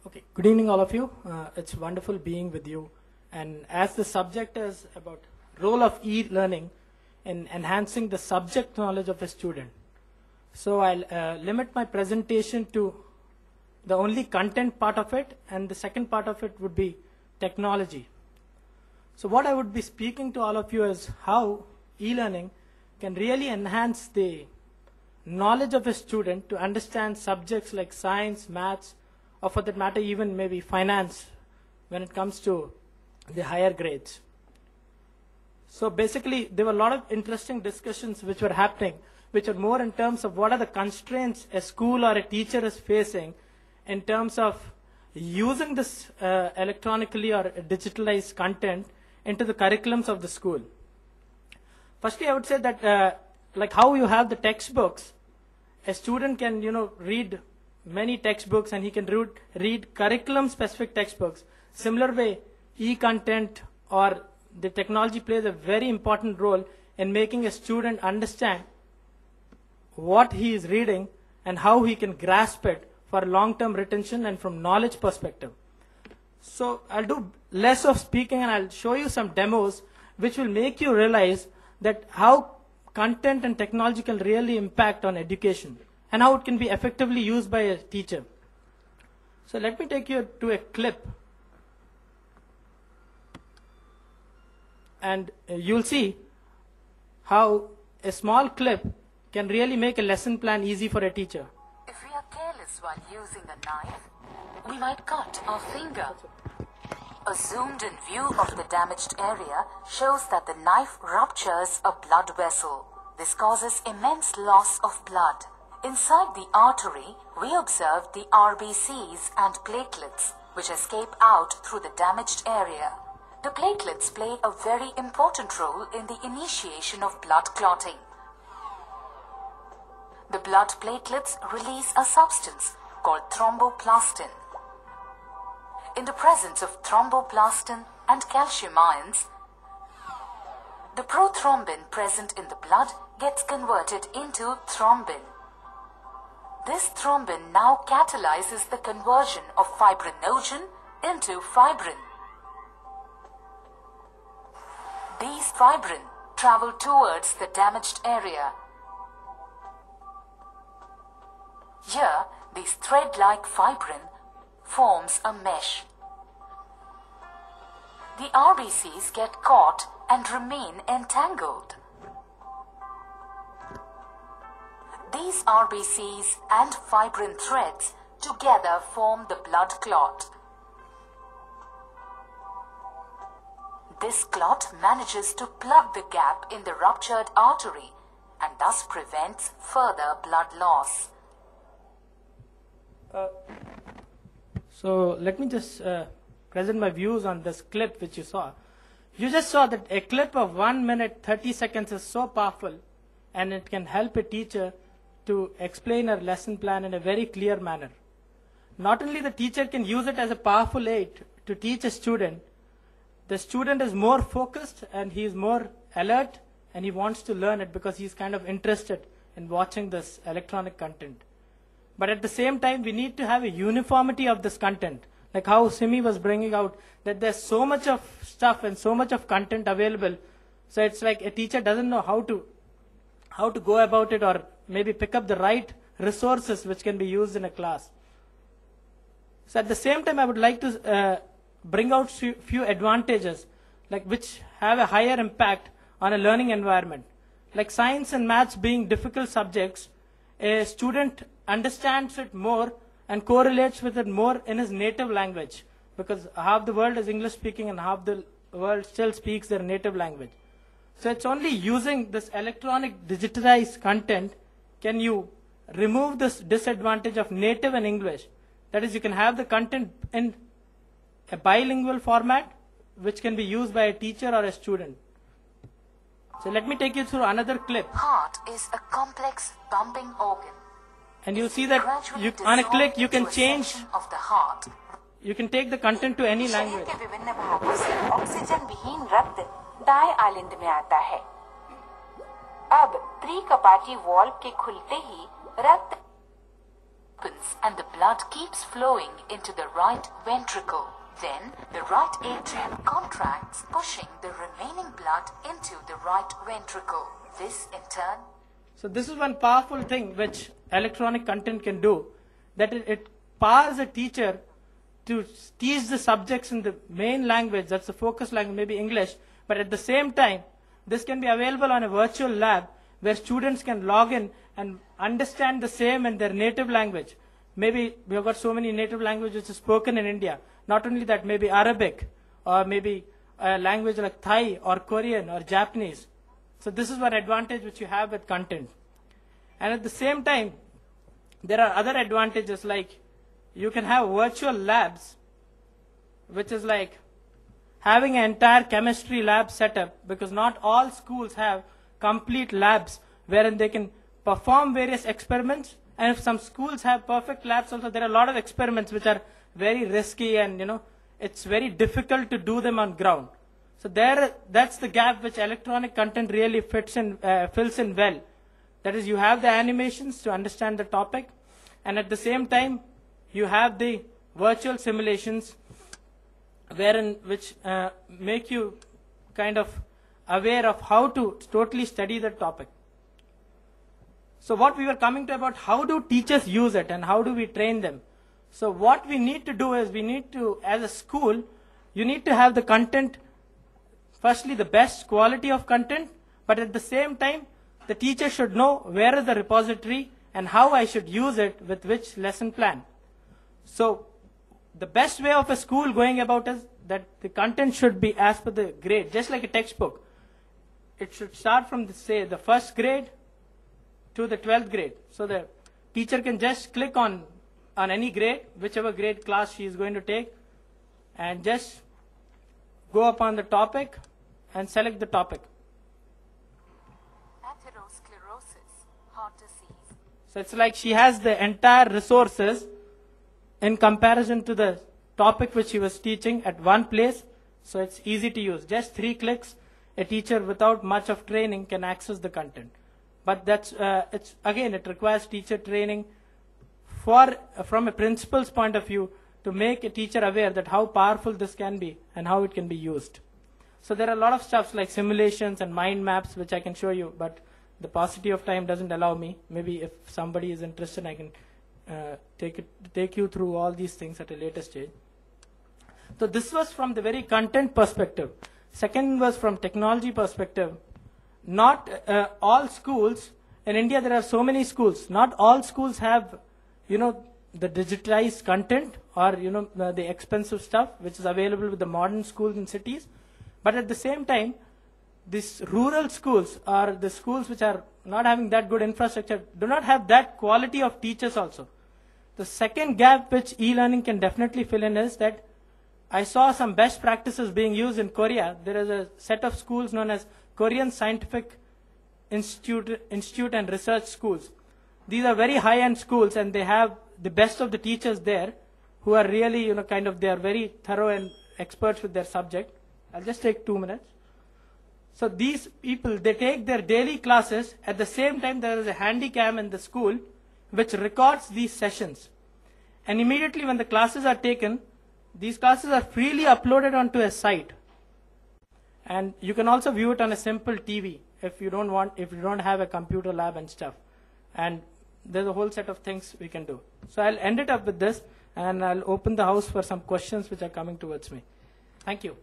Okay, good evening all of you. It's wonderful being with you. And as the subject is about role of e-learning in enhancing the subject knowledge of a student. So I'll limit my presentation to the only content part of it, and the second part of it would be technology. So what I would be speaking to all of you is how e-learning can really enhance the knowledge of a student to understand subjects like science, maths, or for that matter even maybe finance when it comes to the higher grades. So basically there were a lot of interesting discussions which were happening, which are more in terms of what are the constraints a school or a teacher is facing in terms of using this electronically or digitalized content into the curriculums of the school. Firstly, I would say that like how you have the textbooks, a student can read many textbooks and he can read curriculum specific textbooks. Similar way, e-content or the technology plays a very important role in making a student understand what he is reading and how he can grasp it for long-term retention and from knowledge perspective. So I'll do less of speaking and I'll show you some demos which will make you realize that how content and technology can really impact on education and how it can be effectively used by a teacher. So let me take you to a clip. And you'll see how a small clip can really make a lesson plan easy for a teacher. If we are careless while using a knife, we might cut our finger. A zoomed-in view of the damaged area shows that the knife ruptures a blood vessel. This causes immense loss of blood. Inside the artery, we observe the RBCs and platelets, which escape out through the damaged area. The platelets play a very important role in the initiation of blood clotting. The blood platelets release a substance called thromboplastin. In the presence of thromboplastin and calcium ions, the prothrombin present in the blood gets converted into thrombin. This thrombin now catalyzes the conversion of fibrinogen into fibrin. These fibrin travel towards the damaged area. Here, this thread-like fibrin forms a mesh. The RBCs get caught and remain entangled. These RBCs and fibrin threads together form the blood clot. This clot manages to plug the gap in the ruptured artery and thus prevents further blood loss. So let me just present my views on this clip which you saw. You just saw that a clip of 1 minute 30 seconds is so powerful and it can help a teacher to explain a lesson plan in a very clear manner. Not only the teacher can use it as a powerful aid to teach a student, the student is more focused and he is more alert and he wants to learn it because he's kind of interested in watching this electronic content. But at the same time, we need to have a uniformity of this content. Like how Simi was bringing out that there's so much of stuff and so much of content available. So it's like a teacher doesn't know how to go about it or maybe pick up the right resources which can be used in a class. So at the same time, I would like to bring out few advantages like which have a higher impact on a learning environment. Like science and maths being difficult subjects, a student understands it more and correlates with it more in his native language because half the world is English speaking and half the world still speaks their native language. So it's only using this electronic digitized content can you remove this disadvantage of native and English. That is, you can have the content in a bilingual format which can be used by a teacher or a student. So let me take you through another clip. Heart is a complex pumping organ. And you'll see that on a click you can change, of the heart. you can take the content to any language. शरीर के विभिन्न भागों से oxygen विहीन रक्त दाएं आलिंद में आता है। अब त्रिकपाटी वाल्व के खुलते ही रक्त opens and the blood keeps flowing into the right ventricle. Then the right atrium contracts, pushing the remaining blood into the right ventricle. This in turn... So this is one powerful thing which electronic content can do, that it powers a teacher to teach the subjects in the main language, that's the focus language, maybe English, but at the same time, this can be available on a virtual lab where students can log in and understand the same in their native language. Maybe we have got so many native languages spoken in India. Not only that, maybe Arabic, or maybe a language like Thai or Korean or Japanese. So this is one advantage which you have with content. And at the same time, there are other advantages, like you can have virtual labs, which is like having an entire chemistry lab set up, because not all schools have complete labs wherein they can perform various experiments. And if some schools have perfect labs also, there are a lot of experiments which are very risky, and it's very difficult to do them on ground. So that's the gap which electronic content really fills in well. That is, you have the animations to understand the topic, and at the same time, you have the virtual simulations which make you kind of aware of how to totally study the topic. So what we were coming to about, how do teachers use it and how do we train them? So what we need to do is, we need to, as a school, you need to have the content, firstly the best quality of content, but at the same time, the teacher should know where is the repository and how I should use it with which lesson plan. So the best way of a school going about is that the content should be as per the grade, just like a textbook. It should start from the first grade to the 12th grade. So the teacher can just click on any grade, whichever grade class she is going to take, and just go upon the topic and select the topic. Atherosclerosis, heart disease. So it's like she has the entire resources in comparison to the topic which she was teaching at one place. So it's easy to use. Just 3 clicks, a teacher without much of training can access the content. But that's it requires teacher training from a principal's point of view, to make a teacher aware that how powerful this can be and how it can be used. So there are a lot of stuff like simulations and mind maps which I can show you, but the paucity of time doesn't allow me. Maybe if somebody is interested, I can take you through all these things at a later stage. So this was from the very content perspective. Second was from technology perspective. Not all schools, in India there are so many schools, not all schools have, the digitized content or, the expensive stuff which is available with the modern schools in cities. But at the same time, these rural schools or the schools which are not having that good infrastructure do not have that quality of teachers also. The second gap which e-learning can definitely fill in is that I saw some best practices being used in Korea. There is a set of schools known as Korean Scientific Institute and Research Schools. These are very high-end schools, and they have the best of the teachers there who are really, they are very thorough and experts with their subject. I'll just take 2 minutes. So these people, they take their daily classes. At the same time, there is a handy cam in the school which records these sessions. And immediately when the classes are taken, these classes are freely uploaded onto a site. And you can also view it on a simple TV if you don't have a computer lab and stuff. And there's a whole set of things we can do. So I'll end it up with this, and I'll open the house for some questions which are coming towards me. Thank you.